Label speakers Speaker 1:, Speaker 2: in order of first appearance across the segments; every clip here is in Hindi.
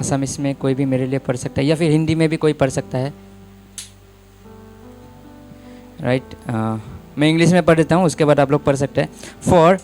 Speaker 1: असमिस में कोई भी मेरे लिए पढ़ सकता है, या फिर हिंदी में भी कोई पढ़ सकता है, राइट। मैं इंग्लिश में पढ़ देता हूँ, उसके बाद आप लोग पढ़ सकते हैं। For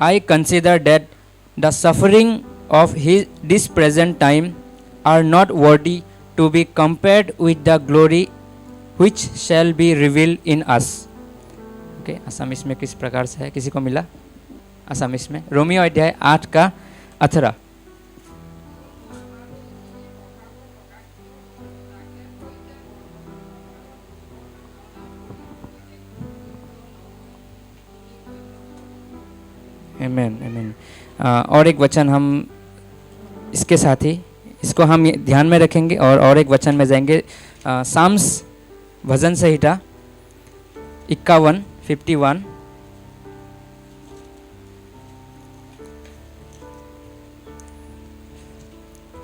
Speaker 1: I consider that the suffering of his this present time are not worthy to be compared with the glory which shall be revealed in us. Okay, असमिस में किस प्रकार से है, किसी को मिला? असमिस में रोमियो अध्याय 8 का 18। आमीन आमीन। और एक वचन हम इसके साथ ही इसको हम ध्यान में रखेंगे और एक वचन में जाएंगे। साम्स भजन संहिता 51 51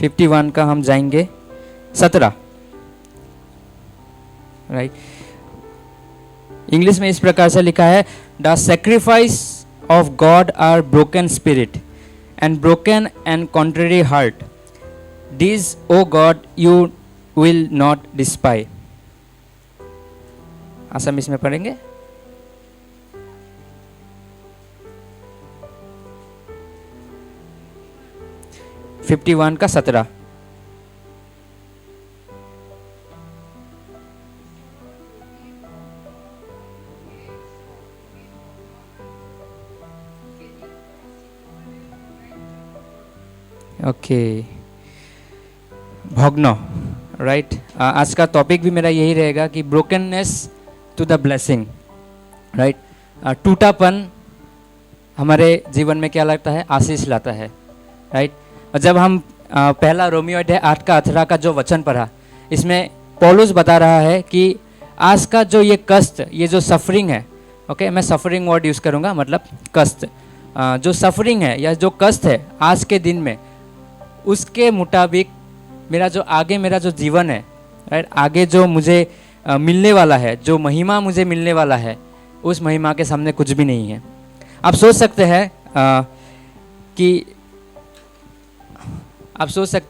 Speaker 1: 51 का हम जाएंगे 17, राइट। इंग्लिश में इस प्रकार से लिखा है, the sacrifice of God are broken spirit and broken and contrary heart. These, O God, you will not despise. असमिस में पढ़ेंगे। फिफ्टी वन का 17। ओके, भोगनो, राइट। आज का टॉपिक भी मेरा यही रहेगा कि brokenness to the blessing, right. टूटापन हमारे जीवन में क्या लगता है? आशीष लाता है, राइट। और जब हम पहला रोमियो अध्याय 8 का 18 का जो वचन पढ़ा, इसमें पौलुस बता रहा है कि आज का जो ये कष्ट, ये जो सफरिंग है, ओके, मैं सफरिंग वर्ड यूज़ करूँगा, मतलब कष्ट, जो सफरिंग है या जो कष्ट है आज के दिन में, उसके मुताबिक मेरा जो जीवन है, राइट, आगे जो मुझे मिलने वाला है, जो महिमा मुझे मिलने वाला है, उस महिमा के सामने कुछ भी नहीं है। आप सोच सकते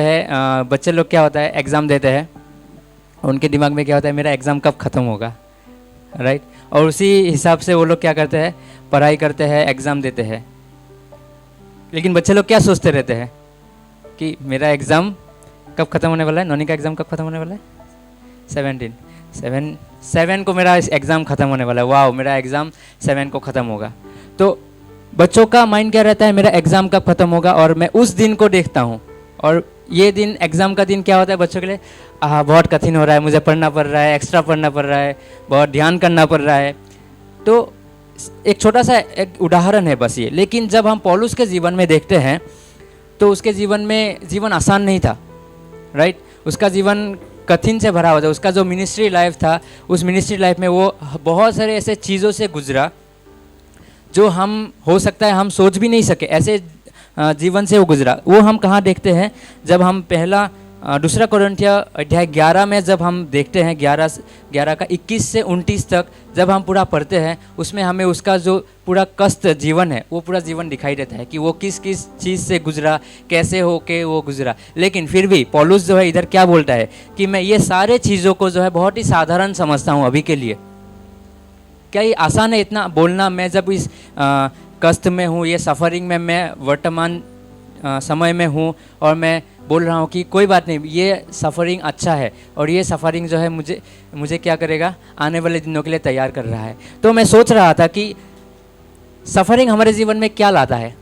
Speaker 1: हैं बच्चे लोग क्या होता है, एग्ज़ाम देते हैं, उनके दिमाग में क्या होता है, मेरा एग्ज़ाम कब ख़त्म होगा, राइट। और उसी हिसाब से वो लोग क्या करते हैं, पढ़ाई करते हैं, एग्ज़ाम देते हैं। लेकिन बच्चे लोग क्या सोचते रहते हैं कि मेरा एग्ज़ाम कब ख़त्म होने वाला है? नोनी का एग्ज़ाम कब ख़त्म होने वाला है? 7 को मेरा एग्ज़ाम ख़त्म होने वाला है। वाह, मेरा एग्ज़ाम 7 को ख़त्म होगा। तो बच्चों का माइंड क्या रहता है, मेरा एग्ज़ाम कब ख़त्म होगा, और मैं उस दिन को देखता हूँ। और ये दिन, एग्ज़ाम का दिन क्या होता है बच्चों के लिए? बहुत कठिन हो रहा है, मुझे पढ़ना पड़ रहा है, एक्स्ट्रा पढ़ना पड़ रहा है, बहुत ध्यान करना पड़ रहा है। तो एक छोटा सा एक उदाहरण है बस ये। लेकिन जब हम पौलुस के जीवन में देखते हैं तो उसके जीवन आसान नहीं था, राइट। उसका जीवन कठिन से भरा हुआ था। उसका जो मिनिस्ट्री लाइफ था, उस मिनिस्ट्री लाइफ में वो बहुत सारे ऐसे चीज़ों से गुजरा जो हम, हो सकता है हम सोच भी नहीं सके, ऐसे जीवन से वो गुजरा। वो हम कहाँ देखते हैं? जब हम दूसरा कोरिन्थिया अध्याय 11 में जब हम देखते हैं, 11 का 21 से 29 तक जब हम पूरा पढ़ते हैं, उसमें हमें उसका जो पूरा कष्ट जीवन है, वो पूरा जीवन दिखाई देता है कि वो किस किस चीज़ से गुजरा, कैसे हो के वो गुजरा। लेकिन फिर भी पौलुस जो है इधर क्या बोलता है कि मैं ये सारे चीज़ों को जो है बहुत ही साधारण समझता हूँ अभी के लिए। क्या ये आसान है इतना बोलना? मैं जब इस कष्ट में हूँ, ये सफ़रिंग में मैं वर्तमान समय में हूँ, और मैं बोल रहा हूँ कि कोई बात नहीं, ये सफ़रिंग अच्छा है, और ये सफ़रिंग जो है मुझे क्या करेगा, आने वाले दिनों के लिए तैयार कर रहा है। तो मैं सोच रहा था कि सफ़रिंग हमारे जीवन में क्या लाता है।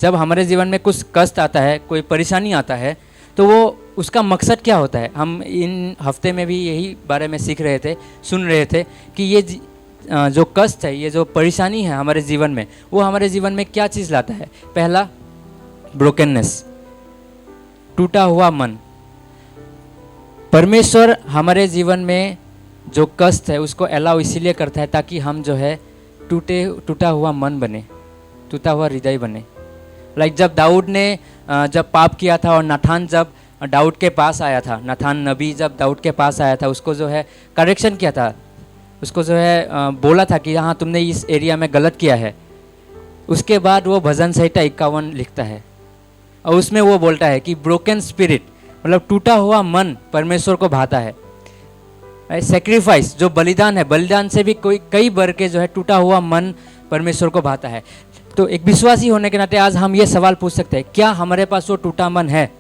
Speaker 1: जब हमारे जीवन में कुछ कष्ट आता है, कोई परेशानी आता है, तो वो उसका मकसद क्या होता है? हम इन हफ्ते में भी यही बारे में सीख रहे थे, सुन रहे थे कि ये जो कष्ट है, ये जो परेशानी है हमारे जीवन में, वो हमारे जीवन में क्या चीज़ लाता है? पहला, ब्रोकननेस, टूटा हुआ मन। परमेश्वर हमारे जीवन में जो कष्ट है उसको अलाउ इसीलिए करता है ताकि हम जो है टूटा हुआ मन बने, टूटा हुआ हृदय बने। लाइक जब दाऊद ने जब पाप किया था, और नाथान जब दाऊद के पास आया था, नाथान नबी जब दाऊद के पास आया था, उसको जो है करेक्शन किया था, उसको जो है बोला था कि हाँ तुमने इस एरिया में गलत किया है। उसके बाद वो भजन संहिता 51 लिखता है, और उसमें वो बोलता है कि ब्रोकन स्पिरिट मतलब टूटा हुआ मन परमेश्वर को भाता है। सेक्रीफाइस जो बलिदान है, बलिदान से भी कोई कई बढ़ के जो है टूटा हुआ मन परमेश्वर को भाता है। तो एक विश्वासी होने के नाते आज हम ये सवाल पूछ सकते हैं, क्या हमारे पास वो टूटा मन है?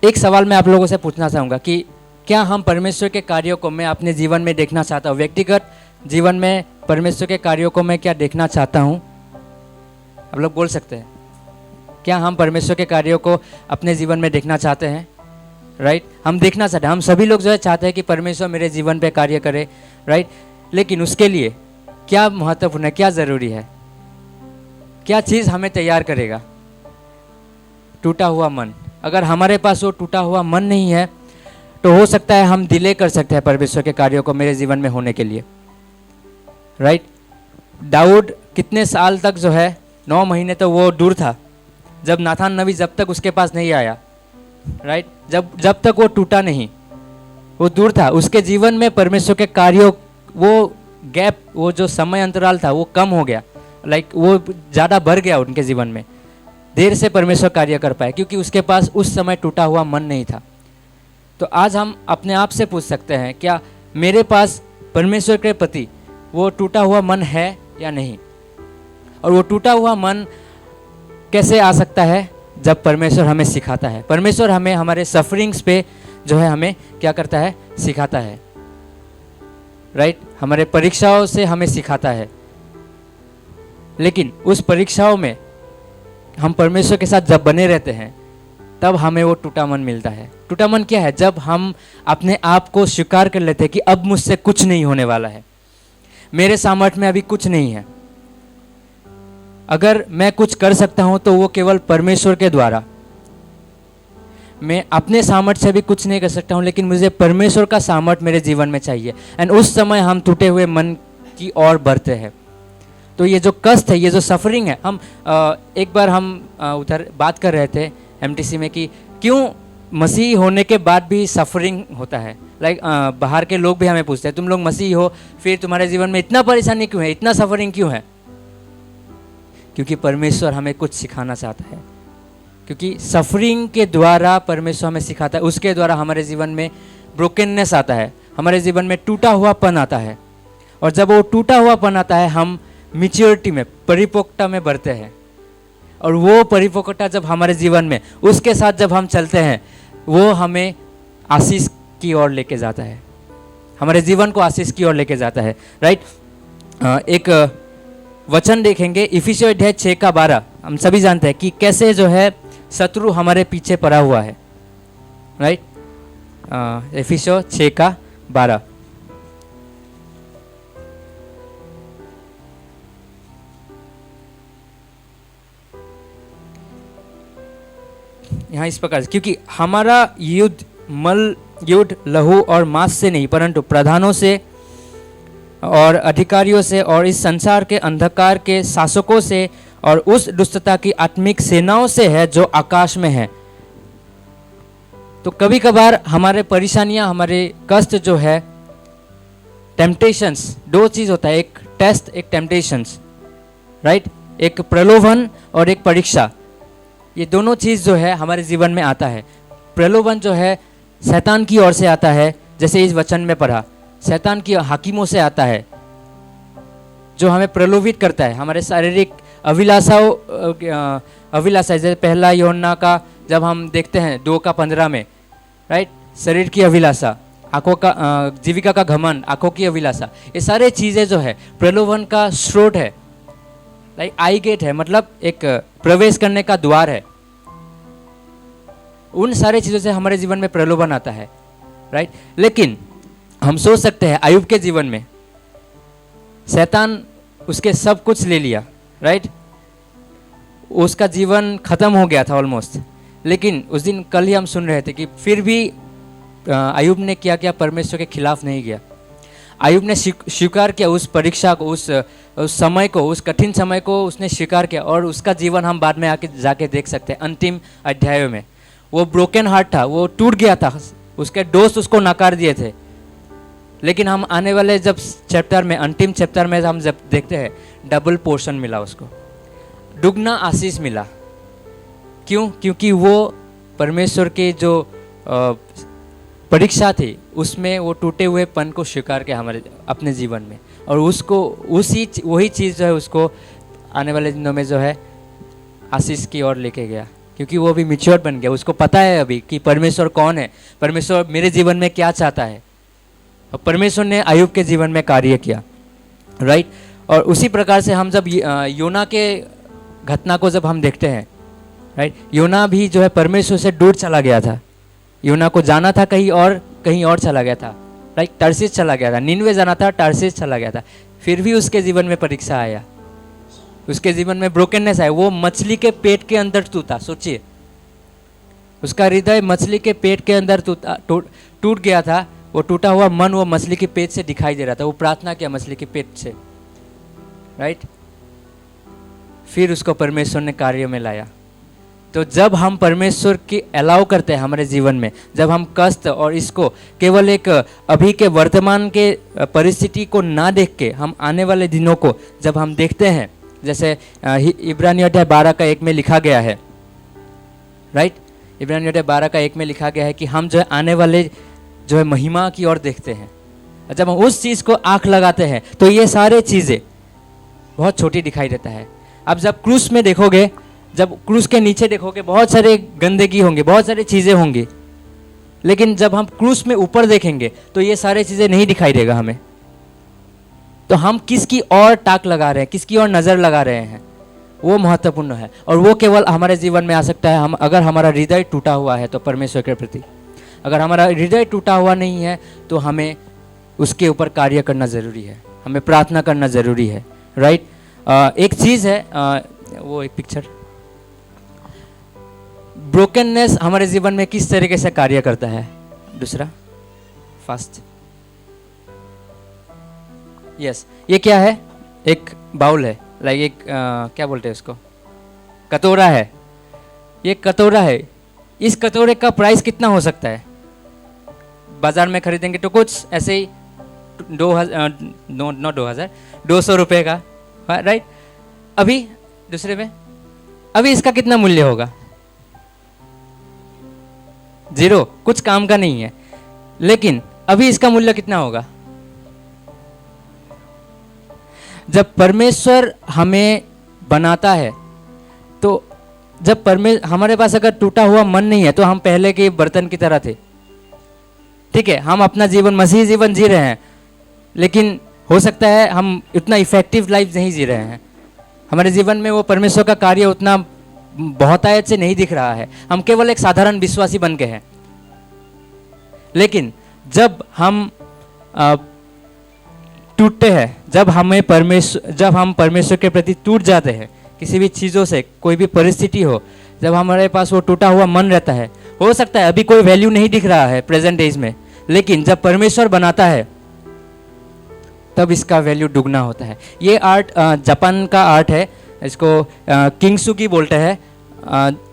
Speaker 1: एक सवाल मैं आप लोगों से पूछना चाहूँगा कि क्या हम परमेश्वर के कार्यों को मैं अपने जीवन में देखना चाहता हूँ? व्यक्तिगत जीवन में परमेश्वर के कार्यों को मैं क्या देखना चाहता हूँ? आप लोग बोल सकते हैं, क्या हम परमेश्वर के कार्यों को अपने जीवन में देखना चाहते हैं? राइट, हम देखना चाहते हैं, हम सभी लोग जो है चाहते हैं कि परमेश्वर मेरे जीवन पे कार्य करे। राइट, लेकिन उसके लिए क्या महत्वपूर्ण है, क्या ज़रूरी है, क्या चीज़ हमें तैयार करेगा? टूटा हुआ मन। अगर हमारे पास वो टूटा हुआ मन नहीं है तो हो सकता है हम डिले कर सकते हैं परमेश्वर के कार्यों को मेरे जीवन में होने के लिए। राइट, दाऊद कितने साल तक जो है 9 महीने तो वो दूर था, जब नाथान नबी जब तक उसके पास नहीं आया। राइट, जब तक वो टूटा नहीं, वो दूर था। उसके जीवन में परमेश्वर के कार्यों, वो गैप, वो जो समय अंतराल था वो कम हो गया, वो ज़्यादा बढ़ गया उनके जीवन में। देर से परमेश्वर कार्य कर पाए क्योंकि उसके पास उस समय टूटा हुआ मन नहीं था। तो आज हम अपने आप से पूछ सकते हैं, क्या मेरे पास परमेश्वर के प्रति वो टूटा हुआ मन है या नहीं? और वो टूटा हुआ मन कैसे आ सकता है? जब परमेश्वर हमें सिखाता है। परमेश्वर हमें हमारे सफरिंग्स पे जो है हमें क्या करता है? सिखाता है। राइट, हमारे परीक्षाओं से हमें सिखाता है, लेकिन उस परीक्षाओं में हम परमेश्वर के साथ जब बने रहते हैं तब हमें वो टूटा मन मिलता है। टूटा मन क्या है? जब हम अपने आप को स्वीकार कर लेते हैं कि अब मुझसे कुछ नहीं होने वाला है, मेरे सामर्थ्य में अभी कुछ नहीं है, अगर मैं कुछ कर सकता हूं तो वो केवल परमेश्वर के द्वारा। मैं अपने सामर्थ्य से भी कुछ नहीं कर सकता हूं, लेकिन मुझे परमेश्वर का सामर्थ्य मेरे जीवन में चाहिए। एंड उस समय हम टूटे हुए मन की ओर बढ़ते हैं। तो ये जो कष्ट है, ये जो सफरिंग है, हम एक बार हम उधर बात कर रहे थे एमटीसी में कि क्यों मसीह होने के बाद भी सफरिंग होता है। बाहर के लोग भी हमें पूछते हैं, तुम लोग मसीह हो, फिर तुम्हारे जीवन में इतना परेशानी क्यों है, इतना सफरिंग क्यों है? क्योंकि परमेश्वर हमें कुछ सिखाना चाहता है, क्योंकि सफरिंग के द्वारा परमेश्वर हमें सिखाता है। उसके द्वारा हमारे जीवन में ब्रोकननेस आता है, हमारे जीवन में टूटा हुआपन आता है। और जब वो टूटा हुआपन आता है, हम मैच्योरिटी में, परिपक्वता में बढ़ते हैं। और वो परिपक्वता जब हमारे जीवन में, उसके साथ जब हम चलते हैं, वो हमें आशीष की ओर लेके जाता है, हमारे जीवन को आशीष की ओर लेके जाता है। राइट, एक वचन देखेंगे इफिसियों अध्याय 6:12। हम सभी जानते हैं कि कैसे जो है शत्रु हमारे पीछे पड़ा हुआ है। राइट, इफिसियों 6:12। यहाँ इस प्रकार से, क्योंकि हमारा युद्ध लहू और मांस से नहीं, परंतु प्रधानों से और अधिकारियों से और इस संसार के अंधकार के शासकों से और उस दुष्टता की आत्मिक सेनाओं से है जो आकाश में है। तो कभी कभार हमारे परेशानियां, हमारे कष्ट जो है, टेम्पटेशंस, दो चीज होता है, एक टेस्ट, एक टेम्पटेशंस। राइट, एक प्रलोभन और एक परीक्षा। ये दोनों चीज जो है हमारे जीवन में आता है। प्रलोभन जो है शैतान की ओर से आता है, जैसे इस वचन में पढ़ा, शैतान की हाकिमों से आता है, जो हमें प्रलोभित करता है, हमारे शारीरिक अभिलाषा, जैसे पहला यूहन्ना का जब हम देखते हैं 2:15 में। राइट, शरीर की अभिलाषा, आंखों का, जीविका का घमंड, आंखों की अभिलाषा, ये सारे चीजें जो है प्रलोभन का स्रोत है। आई गेट है, मतलब एक प्रवेश करने का द्वार है। उन सारे चीजों से हमारे जीवन में प्रलोभन आता है। राइट, लेकिन हम सोच सकते हैं अय्यूब के जीवन में शैतान उसके सब कुछ ले लिया। राइट, उसका जीवन खत्म हो गया था ऑलमोस्ट, लेकिन उस दिन कल ही हम सुन रहे थे कि फिर भी अय्यूब ने क्या किया, परमेश्वर के खिलाफ नहीं गया। अय्यूब ने स्वीकार किया उस परीक्षा को, उस समय को, उस कठिन समय को उसने स्वीकार किया, और उसका जीवन हम बाद में आके जाके देख सकते हैं अंतिम अध्यायों में। वो ब्रोकन हार्ट था, वो टूट गया था, उसके दोस्त उसको नकार दिए थे, लेकिन हम आने वाले जब चैप्टर में, अंतिम चैप्टर में हम जब देखते हैं, डबल पोर्शन मिला उसको। दुगना आशीष मिला। क्यों? क्योंकि वो परमेश्वर के जो परीक्षा थी उसमें वो टूटे हुए पन को स्वीकार किया हमारे अपने जीवन में, और उसको वही चीज़ जो है उसको आने वाले दिनों में जो है आशीष की ओर लेके गया, क्योंकि वो भी मैच्योर बन गया। उसको पता है अभी कि परमेश्वर कौन है, परमेश्वर मेरे जीवन में क्या चाहता है, और परमेश्वर ने अय्यूब के जीवन में कार्य किया, राइट। और उसी प्रकार से हम जब योना के घटना को जब हम देखते हैं, राइट, योना भी जो है परमेश्वर से दूर चला गया था। योना को जाना था कहीं और चला गया था, राइट, टर्सिस चला गया था, निनवे जाना था, टर्सिस चला गया था। फिर भी उसके जीवन में परीक्षा आया, उसके जीवन में ब्रोकननेस आया। वो मछली के पेट के अंदर टूटा। सोचिए, उसका हृदय मछली के पेट के अंदर टूट गया था। वो टूटा हुआ मन वो मछली के पेट से दिखाई दे रहा था। वो प्रार्थना किया मछली के पेट से, राइट। फिर उसको परमेश्वर ने कार्य में लाया। तो जब हम परमेश्वर की अलाउ करते हैं हमारे जीवन में, जब हम कष्ट और इसको केवल एक अभी के वर्तमान के परिस्थिति को ना देख के हम आने वाले दिनों को जब हम देखते हैं, जैसे इब्रानियों अध्याय 12 का 1 में लिखा गया है, राइट, इब्रानियों अध्याय 12 का 1 में लिखा गया है कि हम जो है आने वाले जो है महिमा की ओर देखते हैं। जब हम उस चीज़ को आंख लगाते हैं तो ये सारे चीज़ें बहुत छोटी दिखाई देता है। अब जब क्रूस में देखोगे, जब क्रूस के नीचे देखोगे, बहुत सारे गंदगी होंगे, बहुत सारी चीज़ें होंगी, लेकिन जब हम क्रूस में ऊपर देखेंगे तो ये सारी चीज़ें नहीं दिखाई देगा हमें। तो हम किसकी और ताक लगा रहे हैं, किसकी और नज़र लगा रहे हैं, वो महत्वपूर्ण है। और वो केवल हमारे जीवन में आ सकता है हम अगर हमारा हृदय टूटा हुआ है तो परमेश्वर के प्रति। अगर हमारा हृदय टूटा हुआ नहीं है तो हमें उसके ऊपर कार्य करना ज़रूरी है, हमें प्रार्थना करना ज़रूरी है, राइट। एक चीज़ है, वो एक पिक्चर, ब्रोकननेस हमारे जीवन में किस तरीके से कार्य करता है। दूसरा फास्ट, यस, ये क्या है? एक बाउल है, लाइक एक क्या बोलते हैं उसको, कटोरा है। ये कटोरा है, इस कटोरे का प्राइस कितना हो सकता है? बाजार में खरीदेंगे तो कुछ ऐसे ही 200 रुपये का, राइट। अभी दूसरे में अभी इसका कितना मूल्य होगा? 0, कुछ काम का नहीं है। लेकिन अभी इसका मूल्य कितना होगा? जब परमेश्वर हमें बनाता है तो जब हमारे पास अगर टूटा हुआ मन नहीं है तो हम पहले के बर्तन की तरह थे, ठीक है। हम अपना जीवन मसीही जीवन जी रहे हैं, लेकिन हो सकता है हम इतना इफेक्टिव लाइफ नहीं जी रहे हैं। हमारे जीवन में वो परमेश्वर का कार्य उतना बहुतायत से नहीं दिख रहा है। हम केवल एक साधारण विश्वासी बन के हैं। लेकिन जब हम टूटते हैं, जब हम परमेश्वर के प्रति टूट जाते हैं, किसी भी चीज़ों से, कोई भी परिस्थिति हो, जब हमारे पास वो टूटा हुआ मन रहता है, हो सकता है अभी कोई वैल्यू नहीं दिख रहा है प्रेजेंट एज में, लेकिन जब परमेश्वर बनाता है तब इसका वैल्यू दुगना होता है। ये आर्ट जापान का आर्ट है, इसको किंगसुकी बोलते हैं,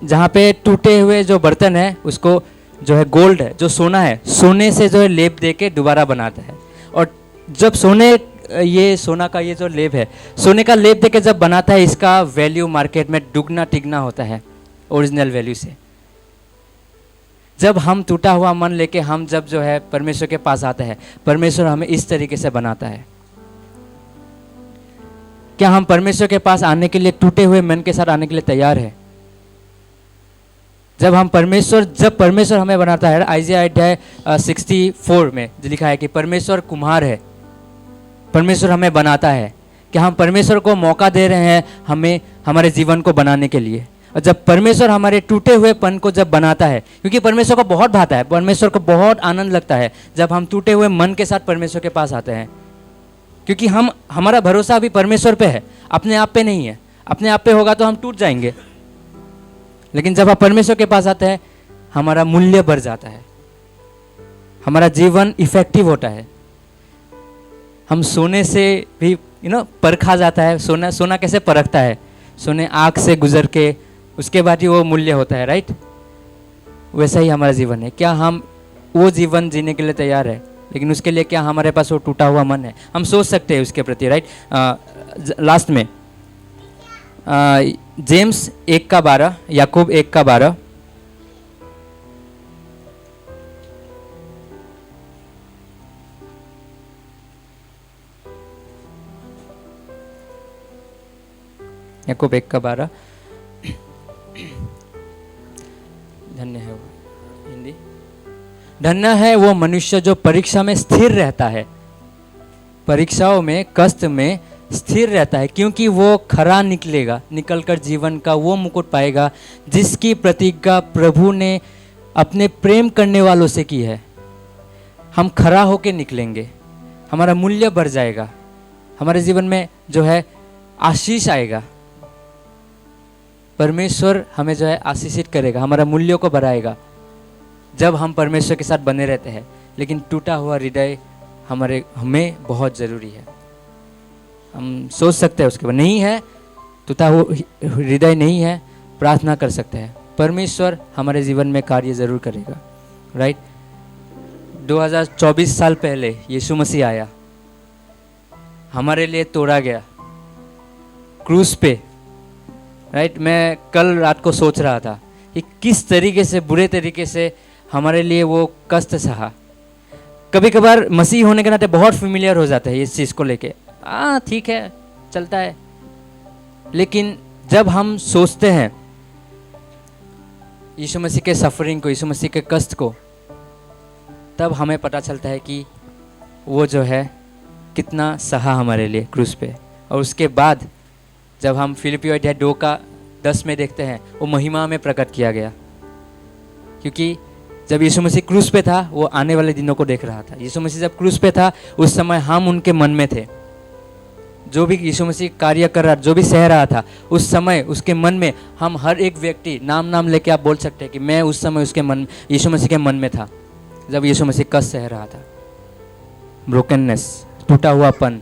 Speaker 1: जहाँ पे टूटे हुए जो बर्तन है उसको जो है गोल्ड है, जो सोना है, सोने से जो है लेप दे के दोबारा बनाता है। और जब ये सोना का ये जो लेप है, सोने का लेप दे के जब बनाता है, इसका वैल्यू मार्केट में दुगना तिगना होता है ओरिजिनल वैल्यू से। जब हम टूटा हुआ मन लेके हम जब जो है परमेश्वर के पास आते हैं, परमेश्वर हमें इस तरीके से बनाता है। क्या हम परमेश्वर के पास आने के लिए टूटे हुए मन के साथ आने के लिए तैयार है? जब परमेश्वर हमें बनाता है, आइज़ाया अध्याय 64 में जो लिखा है कि परमेश्वर कुम्हार है, परमेश्वर हमें बनाता है। क्या हम परमेश्वर को मौका दे रहे हैं हमें हमारे जीवन को बनाने के लिए? और जब परमेश्वर हमारे टूटे हुए पन को जब बनाता है, क्योंकि परमेश्वर को बहुत भाता है, परमेश्वर को बहुत आनंद लगता है जब हम टूटे हुए मन के साथ परमेश्वर के पास आते हैं, क्योंकि हमारा भरोसा अभी परमेश्वर पे है, अपने आप पे नहीं है। अपने आप पे होगा तो हम टूट जाएंगे, लेकिन जब आप परमेश्वर के पास आते हैं हमारा मूल्य बढ़ जाता है, हमारा जीवन इफेक्टिव होता है। हम सोने से भी परखा जाता है। सोना कैसे परखता है? सोने आँख से गुजर के उसके बाद ही वो मूल्य होता है, राइट। वैसा ही हमारा जीवन है। क्या हम वो जीवन जीने के लिए तैयार है? लेकिन उसके लिए क्या हमारे पास वो टूटा हुआ मन है? हम सोच सकते हैं उसके प्रति, राइट। लास्ट में जेम्स 1:12, याकूब 1:12। याकूब 1:12। धन्य है वो, हिंदी। धन्य है वो मनुष्य जो परीक्षा में स्थिर रहता है, परीक्षाओं में, कष्ट में स्थिर रहता है, क्योंकि वो खरा निकलेगा, निकलकर जीवन का वो मुकुट पाएगा जिसकी प्रतिज्ञा प्रभु ने अपने प्रेम करने वालों से की है। हम खरा होके निकलेंगे, हमारा मूल्य बढ़ जाएगा, हमारे जीवन में जो है आशीष आएगा, परमेश्वर हमें जो है आशीषित करेगा, हमारा मूल्यों को बढ़ाएगा जब हम परमेश्वर के साथ बने रहते हैं। लेकिन टूटा हुआ हृदय हमें बहुत ज़रूरी है। हम सोच सकते हैं उसके बाद नहीं है, टूटा हुआ हृदय नहीं है, प्रार्थना कर सकते हैं, परमेश्वर हमारे जीवन में कार्य ज़रूर करेगा। राइट, 2024 साल पहले यीशु मसीह आया, हमारे लिए तोड़ा गया क्रूस पे। राइट, मैं कल रात को सोच रहा था कि किस तरीके से, बुरे तरीके से हमारे लिए वो कष्ट सहा। कभी कभार मसीह होने के नाते बहुत फेमिलियर हो जाता है इस चीज़ को लेके, ठीक है चलता है। लेकिन जब हम सोचते हैं यीशु मसीह के सफरिंग को, यीशु मसीह के कष्ट को, तब हमें पता चलता है कि वो जो है कितना सहा हमारे लिए क्रूस पे। और उसके बाद जब हम फिलिपियों अध्याय 2:10 में देखते हैं, वो महिमा में प्रकट किया गया, क्योंकि जब यीशु मसीह क्रूस पे था वो आने वाले दिनों को देख रहा था। यीशु मसीह जब क्रूस पे था उस समय हम उनके मन में थे। जो भी यीशु मसीह कार्य कर रहा, जो भी सह रहा था, उस समय उसके मन में हम हर एक व्यक्ति नाम लेके आप बोल सकते हैं कि मैं उस समय उसके मन, यीशु मसीह के मन में था जब यीशु मसीह कष्ट सह रहा था। ब्रोकननेस, टूटा हुआपन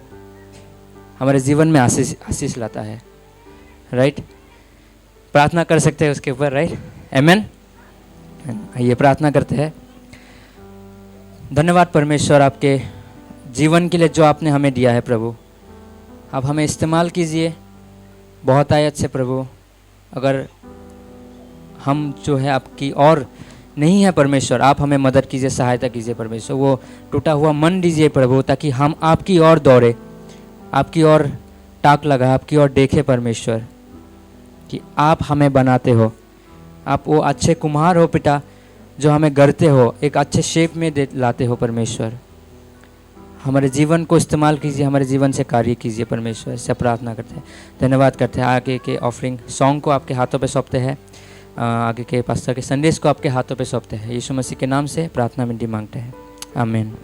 Speaker 1: हमारे जीवन में आशीष लाता है। राइट, प्रार्थना कर सकते हैं उसके ऊपर। राइट, आमेन। आइए प्रार्थना करते हैं। धन्यवाद परमेश्वर आपके जीवन के लिए जो आपने हमें दिया है प्रभु, आप हमें इस्तेमाल कीजिए बहुत आयत से प्रभु। अगर हम जो है आपकी और नहीं है परमेश्वर, आप हमें मदद कीजिए, सहायता कीजिए परमेश्वर। वो टूटा हुआ मन दीजिए प्रभु, ताकि हम आपकी ओर दौड़े, आपकी ओर ताक लगा, आपकी ओर देखे परमेश्वर कि आप हमें बनाते हो। आप वो अच्छे कुम्हार हो पिता, जो हमें गढ़ते हो, एक अच्छे शेप में लाते हो परमेश्वर। हमारे जीवन को इस्तेमाल कीजिए, हमारे जीवन से कार्य कीजिए परमेश्वर। से प्रार्थना करते हैं, धन्यवाद करते हैं। आगे के ऑफरिंग सॉन्ग को आपके हाथों पे सौंपते हैं, आगे के पास्टर के संदेश को आपके हाथों पे सौंपते हैं। यीशु मसीह के नाम से प्रार्थना विनती मांगते हैं, आमीन।